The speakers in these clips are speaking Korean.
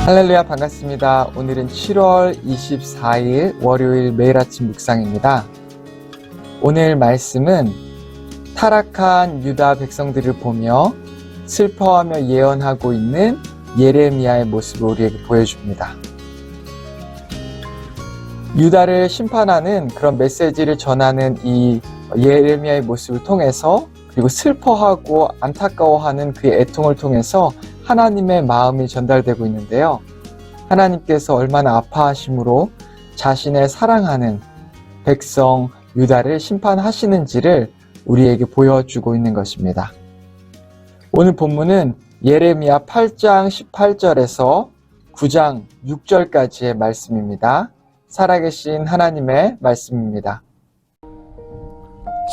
할렐루야, 반갑습니다. 오늘은 7월 24일 월요일 매일 아침 묵상입니다. 오늘 말씀은 타락한 유다 백성들을 보며 슬퍼하며 예언하고 있는 예레미야의 모습을 우리에게 보여줍니다. 유다를 심판하는 그런 메시지를 전하는 이 예레미야의 모습을 통해서, 그리고 슬퍼하고 안타까워하는 그의 애통을 통해서 하나님의 마음이 전달되고 있는데요. 하나님께서 얼마나 아파하심으로 자신의 사랑하는 백성 유다를 심판하시는지를 우리에게 보여주고 있는 것입니다. 오늘 본문은 예레미야 8장 18절에서 9장 6절까지의 말씀입니다. 살아계신 하나님의 말씀입니다.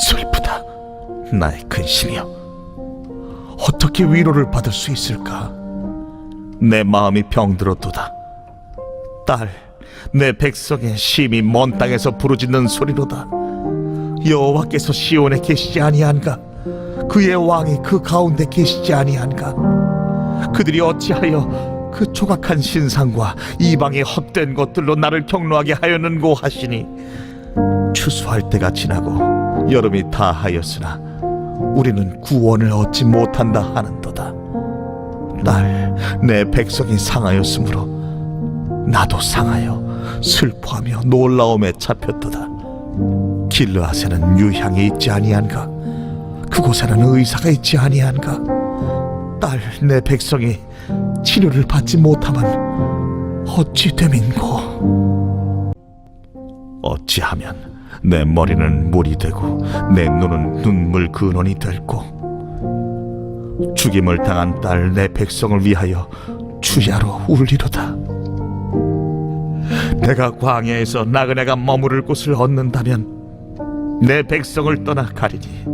슬프다, 나의 근심이여. 어떻게 위로를 받을 수 있을까? 내 마음이 병들었도다. 딸, 내 백성의 심히 먼 땅에서 부르짖는 소리로다. 여호와께서 시온에 계시지 아니한가? 그의 왕이 그 가운데 계시지 아니한가? 그들이 어찌하여 그 조각한 신상과 이방의 헛된 것들로 나를 경노하게 하였는고 하시니, 추수할 때가 지나고 여름이 다하였으나 우리는 구원을 얻지 못한다 하는도다. 딸, 내 백성이 상하였으므로 나도 상하여 슬퍼하며 놀라움에 잡혔도다. 길르앗에는 유향이 있지 아니한가? 그곳에는 의사가 있지 아니한가? 딸, 내 백성이 치료를 받지 못하면 어찌 됨인고? 어찌하면 내 머리는 물이 되고 내 눈은 눈물 근원이 됐고, 죽임을 당한 딸 내 백성을 위하여 주야로 울리로다. 내가 광야에서 나그네가 머무를 곳을 얻는다면 내 백성을 떠나 가리니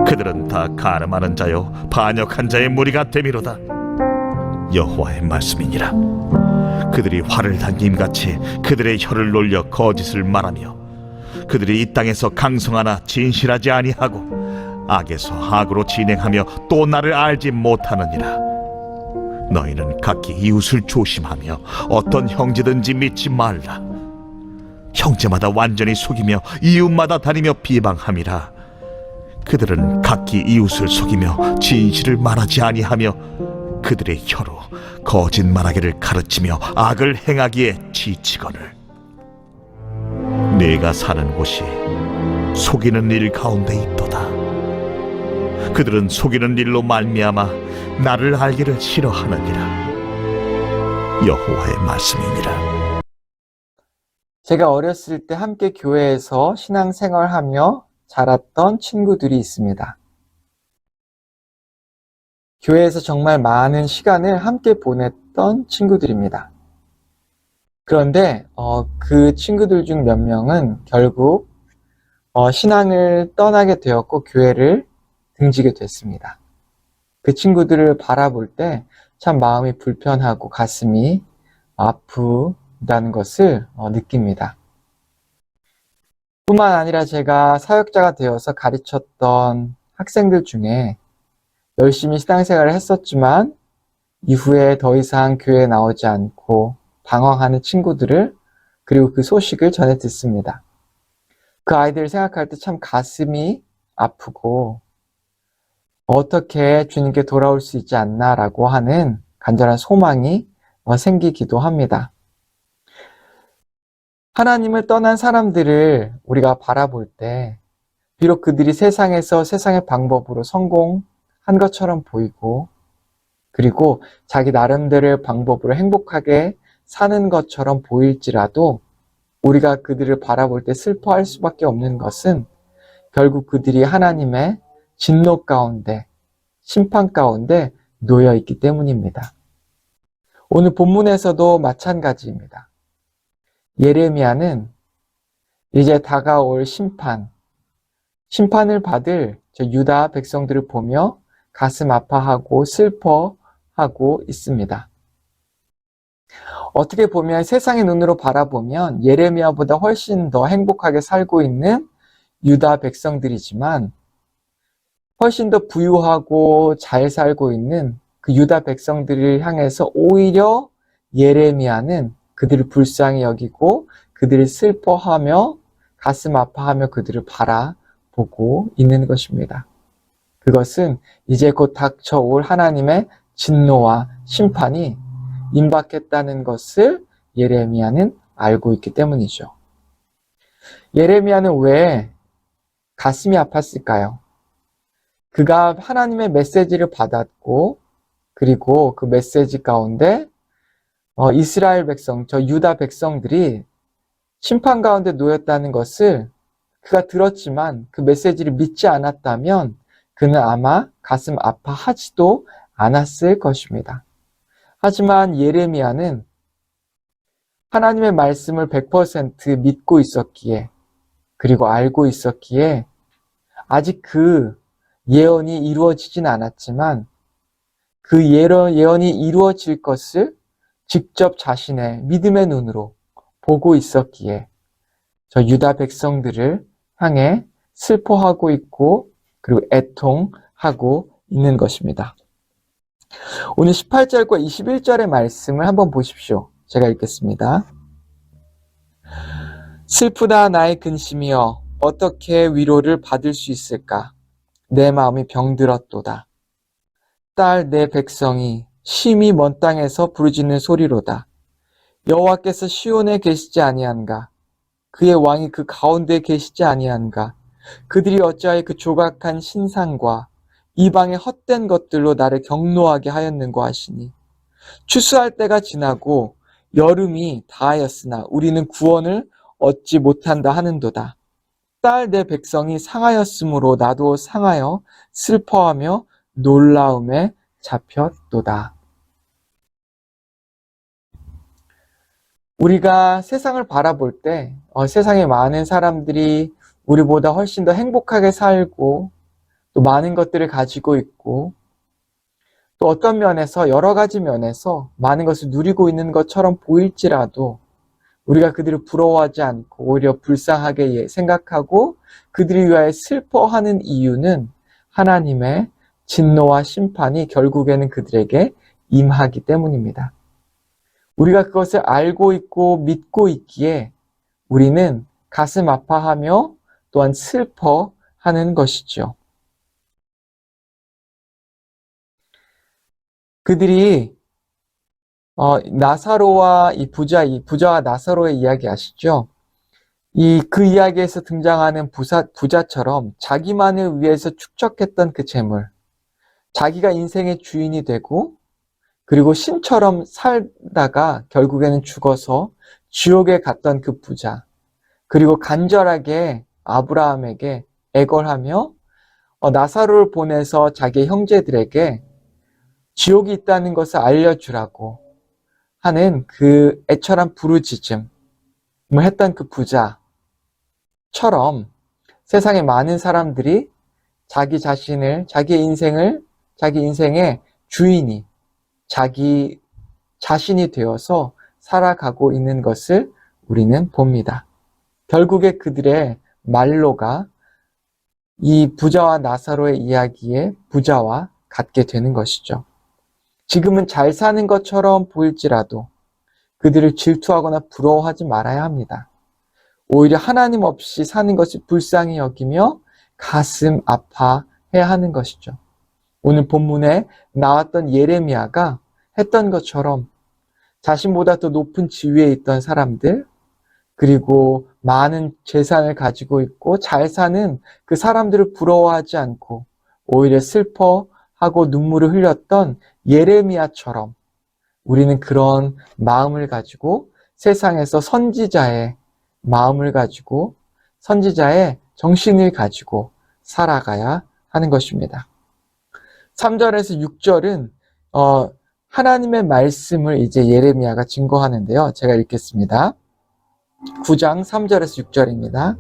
그들은 다 가늠하는 자요 반역한 자의 무리가 되미로다. 여호와의 말씀이니라. 그들이 활을 당김같이 그들의 혀를 놀려 거짓을 말하며, 그들이 이 땅에서 강성하나 진실하지 아니하고 악에서 악으로 진행하며 또 나를 알지 못하느니라. 너희는 각기 이웃을 조심하며 어떤 형제든지 믿지 말라. 형제마다 완전히 속이며 이웃마다 다니며 비방함이라. 그들은 각기 이웃을 속이며 진실을 말하지 아니하며 그들의 혀로 거짓말하기를 가르치며 악을 행하기에 지치거늘. 네가 사는 곳이 속이는 일 가운데 있도다. 그들은 속이는 일로 말미암아 나를 알기를 싫어하느니라. 여호와의 말씀이니라. 제가 어렸을 때 함께 교회에서 신앙생활하며 자랐던 친구들이 있습니다. 교회에서 정말 많은 시간을 함께 보냈던 친구들입니다. 그런데 그 친구들 중 몇 명은 결국 신앙을 떠나게 되었고 교회를 등지게 됐습니다. 그 친구들을 바라볼 때 참 마음이 불편하고 가슴이 아프다는 것을 느낍니다. 뿐만 아니라 제가 사역자가 되어서 가르쳤던 학생들 중에 열심히 신앙생활을 했었지만 이후에 더 이상 교회에 나오지 않고 방황하는 친구들을, 그리고 그 소식을 전해 듣습니다. 그 아이들을 생각할 때 참 가슴이 아프고 어떻게 주님께 돌아올 수 있지 않나라고 하는 간절한 소망이 생기기도 합니다. 하나님을 떠난 사람들을 우리가 바라볼 때 비록 그들이 세상에서 세상의 방법으로 성공한 것처럼 보이고, 그리고 자기 나름대로의 방법으로 행복하게 사는 것처럼 보일지라도 우리가 그들을 바라볼 때 슬퍼할 수밖에 없는 것은 결국 그들이 하나님의 진노 가운데, 심판 가운데 놓여 있기 때문입니다. 오늘 본문에서도 마찬가지입니다. 예레미야는 이제 다가올 심판을 받을 유다 백성들을 보며 가슴 아파하고 슬퍼하고 있습니다. 어떻게 보면 세상의 눈으로 바라보면 예레미야보다 훨씬 더 행복하게 살고 있는 유다 백성들이지만, 훨씬 더 부유하고 잘 살고 있는 그 유다 백성들을 향해서 오히려 예레미야는 그들을 불쌍히 여기고 그들을 슬퍼하며 가슴 아파하며 그들을 바라보고 있는 것입니다. 그것은 이제 곧 닥쳐올 하나님의 진노와 심판이 임박했다는 것을 예레미야는 알고 있기 때문이죠. 예레미야는 왜 가슴이 아팠을까요? 그가 하나님의 메시지를 받았고 그리고 그 메시지 가운데 이스라엘 백성, 저 유다 백성들이 심판 가운데 놓였다는 것을 그가 들었지만 그 메시지를 믿지 않았다면 그는 아마 가슴 아파하지도 않았을 것입니다. 하지만 예레미야는 하나님의 말씀을 100% 믿고 있었기에 그리고 알고 있었기에 아직 그 예언이 이루어지진 않았지만 그 예언이 이루어질 것을 직접 자신의 믿음의 눈으로 보고 있었기에 저 유다 백성들을 향해 슬퍼하고 있고 그리고 애통하고 있는 것입니다. 오늘 18절과 21절의 말씀을 한번 보십시오. 제가 읽겠습니다. 슬프다 나의 근심이여 어떻게 위로를 받을 수 있을까? 내 마음이 병들었도다. 딸 내 백성이 심히 먼 땅에서 부르짖는 소리로다. 여호와께서 시온에 계시지 아니한가? 그의 왕이 그 가운데 계시지 아니한가? 그들이 어찌하여 그 조각한 신상과 이방의 헛된 것들로 나를 경노하게 하였는고 하시니 추수할 때가 지나고 여름이 다하였으나 우리는 구원을 얻지 못한다 하는도다. 딸 내 백성이 상하였으므로 나도 상하여 슬퍼하며 놀라움에 잡혔도다. 우리가 세상을 바라볼 때 세상에 많은 사람들이 우리보다 훨씬 더 행복하게 살고 또 많은 것들을 가지고 있고 또 어떤 면에서 여러 가지 면에서 많은 것을 누리고 있는 것처럼 보일지라도 우리가 그들을 부러워하지 않고 오히려 불쌍하게 생각하고 그들을 위하여 슬퍼하는 이유는 하나님의 진노와 심판이 결국에는 그들에게 임하기 때문입니다. 우리가 그것을 알고 있고 믿고 있기에 우리는 가슴 아파하며 또한 슬퍼하는 것이죠. 그들이 나사로와 이 부자와 나사로의 이야기 아시죠? 그 이야기에서 등장하는 부자처럼 자기만을 위해서 축적했던 그 재물, 자기가 인생의 주인이 되고 그리고 신처럼 살다가 결국에는 죽어서 지옥에 갔던 그 부자, 그리고 간절하게 아브라함에게 애걸하며 나사로를 보내서 자기의 형제들에게 지옥이 있다는 것을 알려주라고 하는 그 애절한 부르짖음을 했던 그 부자처럼 세상의 많은 사람들이 자기 자신을, 자기 인생의 주인이 자기 자신이 되어서 살아가고 있는 것을 우리는 봅니다. 결국에 그들의 말로가 이 부자와 나사로의 이야기의 부자와 같게 되는 것이죠. 지금은 잘 사는 것처럼 보일지라도 그들을 질투하거나 부러워하지 말아야 합니다. 오히려 하나님 없이 사는 것을 불쌍히 여기며 가슴 아파해야 하는 것이죠. 오늘 본문에 나왔던 예레미야가 했던 것처럼 자신보다 더 높은 지위에 있던 사람들, 그리고 많은 재산을 가지고 있고 잘 사는 그 사람들을 부러워하지 않고 오히려 슬퍼하고 눈물을 흘렸던 예레미야처럼 우리는 그런 마음을 가지고 세상에서 선지자의 마음을 가지고 선지자의 정신을 가지고 살아가야 하는 것입니다. 3절에서 6절은 하나님의 말씀을 이제 예레미야가 증거하는데요. 제가 읽겠습니다. 9장 3절에서 6절입니다.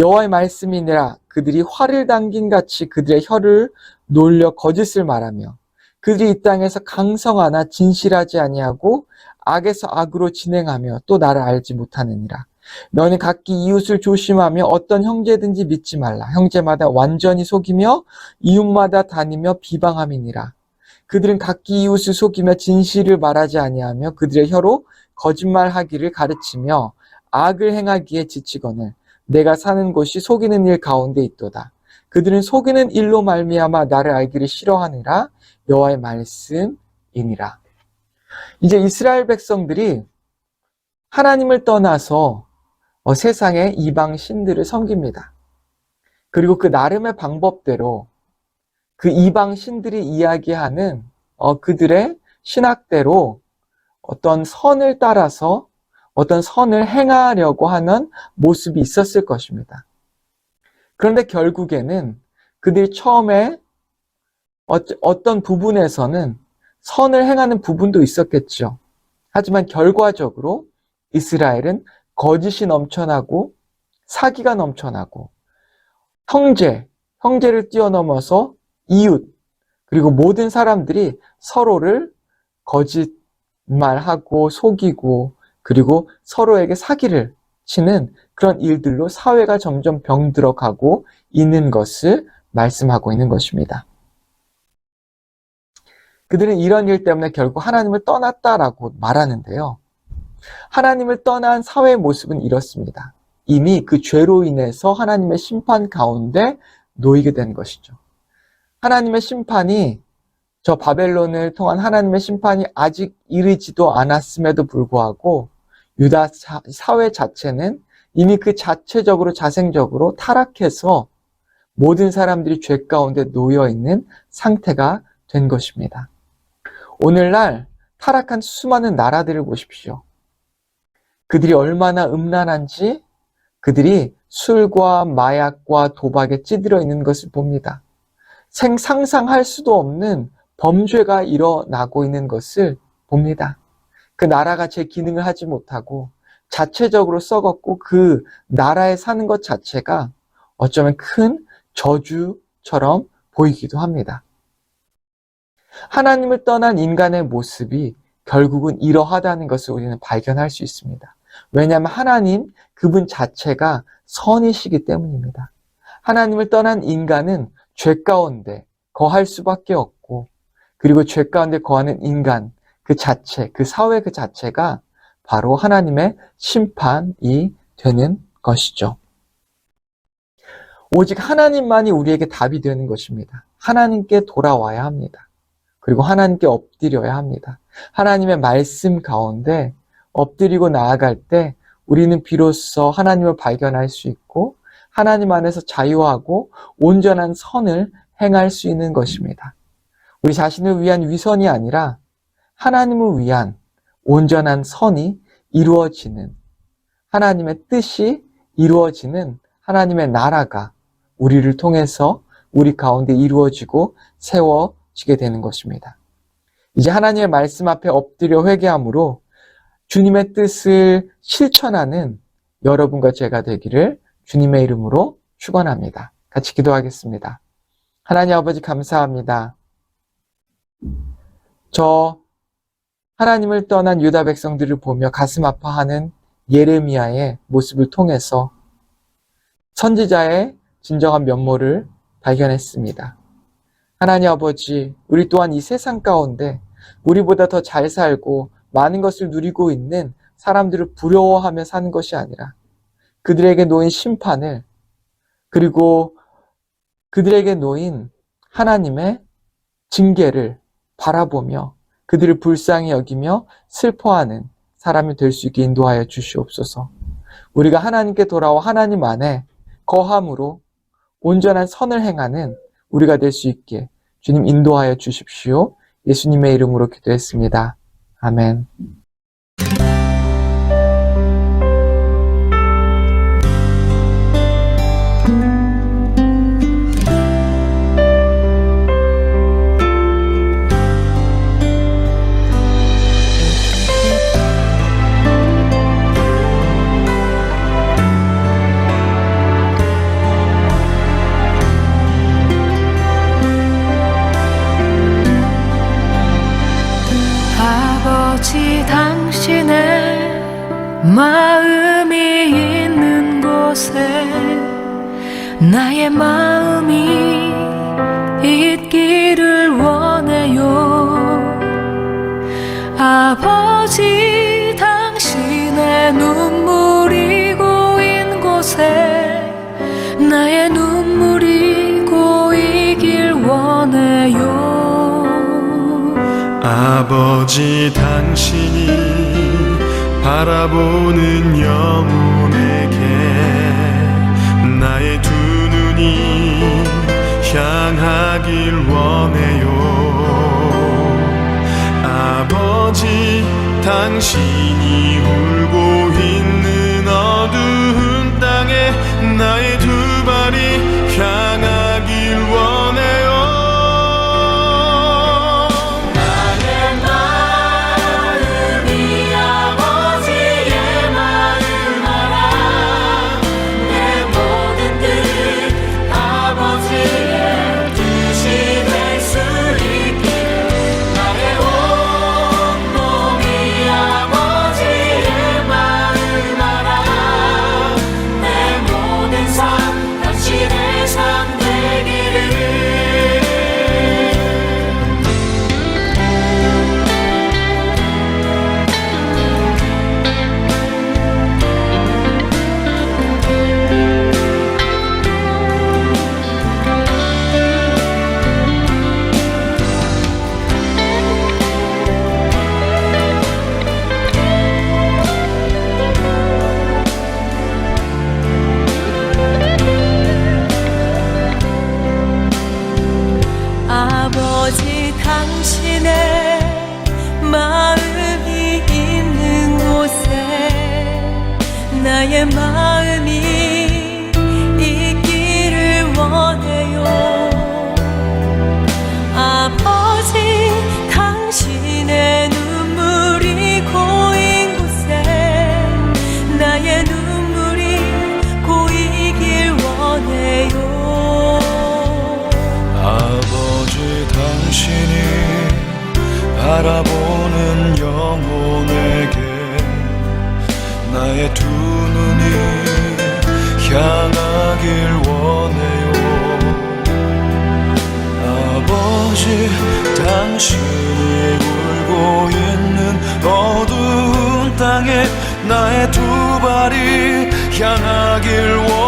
여호와의 말씀이니라 그들이 활을 당긴 같이 그들의 혀를 놀려 거짓을 말하며 그들이 이 땅에서 강성하나 진실하지 아니하고 악에서 악으로 진행하며 또 나를 알지 못하느니라. 너는 각기 이웃을 조심하며 어떤 형제든지 믿지 말라. 형제마다 완전히 속이며 이웃마다 다니며 비방함이니라. 그들은 각기 이웃을 속이며 진실을 말하지 아니하며 그들의 혀로 거짓말하기를 가르치며 악을 행하기에 지치거늘 내가 사는 곳이 속이는 일 가운데 있도다. 그들은 속이는 일로 말미암아 나를 알기를 싫어하느라 여호와의 말씀이니라. 이제 이스라엘 백성들이 하나님을 떠나서 세상의 이방 신들을 섬깁니다. 그리고 그 나름의 방법대로 그 이방 신들이 이야기하는 그들의 신학대로 어떤 선을 따라서 어떤 선을 행하려고 하는 모습이 있었을 것입니다. 그런데 결국에는 그들이 처음에 어떤 부분에서는 선을 행하는 부분도 있었겠죠. 하지만 결과적으로 이스라엘은 거짓이 넘쳐나고 사기가 넘쳐나고 형제를 뛰어넘어서 이웃, 그리고 모든 사람들이 서로를 거짓말하고 속이고 그리고 서로에게 사기를 치는 그런 일들로 사회가 점점 병들어가고 있는 것을 말씀하고 있는 것입니다. 그들은 이런 일 때문에 결국 하나님을 떠났다라고 말하는데요. 하나님을 떠난 사회의 모습은 이렇습니다. 이미 그 죄로 인해서 하나님의 심판 가운데 놓이게 된 것이죠. 하나님의 심판이 저 바벨론을 통한 하나님의 심판이 아직 이르지도 않았음에도 불구하고 유다 사회 자체는 이미 그 자체적으로 자생적으로 타락해서 모든 사람들이 죄 가운데 놓여 있는 상태가 된 것입니다. 오늘날 타락한 수많은 나라들을 보십시오. 그들이 얼마나 음란한지 그들이 술과 마약과 도박에 찌들어 있는 것을 봅니다. 상상할 수도 없는 범죄가 일어나고 있는 것을 봅니다. 그 나라가 제 기능을 하지 못하고 자체적으로 썩었고 그 나라에 사는 것 자체가 어쩌면 큰 저주처럼 보이기도 합니다. 하나님을 떠난 인간의 모습이 결국은 이러하다는 것을 우리는 발견할 수 있습니다. 왜냐하면 하나님 그분 자체가 선이시기 때문입니다. 하나님을 떠난 인간은 죄 가운데 거할 수밖에 없고 그리고 죄 가운데 거하는 인간 그 자체, 그 사회 그 자체가 바로 하나님의 심판이 되는 것이죠. 오직 하나님만이 우리에게 답이 되는 것입니다. 하나님께 돌아와야 합니다. 그리고 하나님께 엎드려야 합니다. 하나님의 말씀 가운데 엎드리고 나아갈 때 우리는 비로소 하나님을 발견할 수 있고 하나님 안에서 자유하고 온전한 선을 행할 수 있는 것입니다. 우리 자신을 위한 위선이 아니라 하나님을 위한 온전한 선이 이루어지는 하나님의 뜻이 이루어지는 하나님의 나라가 우리를 통해서 우리 가운데 이루어지고 세워지게 되는 것입니다. 이제 하나님의 말씀 앞에 엎드려 회개함으로 주님의 뜻을 실천하는 여러분과 제가 되기를 주님의 이름으로 축원합니다. 같이 기도하겠습니다. 하나님 아버지 감사합니다. 저 하나님을 떠난 유다 백성들을 보며 가슴 아파하는 예레미야의 모습을 통해서 선지자의 진정한 면모를 발견했습니다. 하나님 아버지, 우리 또한 이 세상 가운데 우리보다 더 잘 살고 많은 것을 누리고 있는 사람들을 부러워하며 사는 것이 아니라 그들에게 놓인 심판을 그리고 그들에게 놓인 하나님의 징계를 바라보며 그들을 불쌍히 여기며 슬퍼하는 사람이 될 수 있게 인도하여 주시옵소서. 우리가 하나님께 돌아와 하나님 안에 거함으로 온전한 선을 행하는 우리가 될 수 있게 주님 인도하여 주십시오. 예수님의 이름으로 기도했습니다. 아멘. 아버지 당신의 마음이 있는 곳에 나의 마음이 있기를 원해요. 아버지 당신의 눈물이 고인 곳에 나의 눈물이 고이길 원해요. 아버지 당신이 바라보는 영혼에게 나의 두 눈이 향하길 원해요. 아버지 당신이 울고 있는 어두운 땅에 나의 두 발이 향하길 원해요. 아버지 당신의 마음이 있는 곳에 나의 마음이 있기를 원해요. 아버지 당신의 눈물이 고인 곳에 나의 눈물이 고이길 원해요. 아버지 당신이 바라보는 영혼에게 나의 두 눈이 향하길 원해요. 아버지 당신이 울고 있는 어두운 땅에 나의 두 발이 향하길 원해요.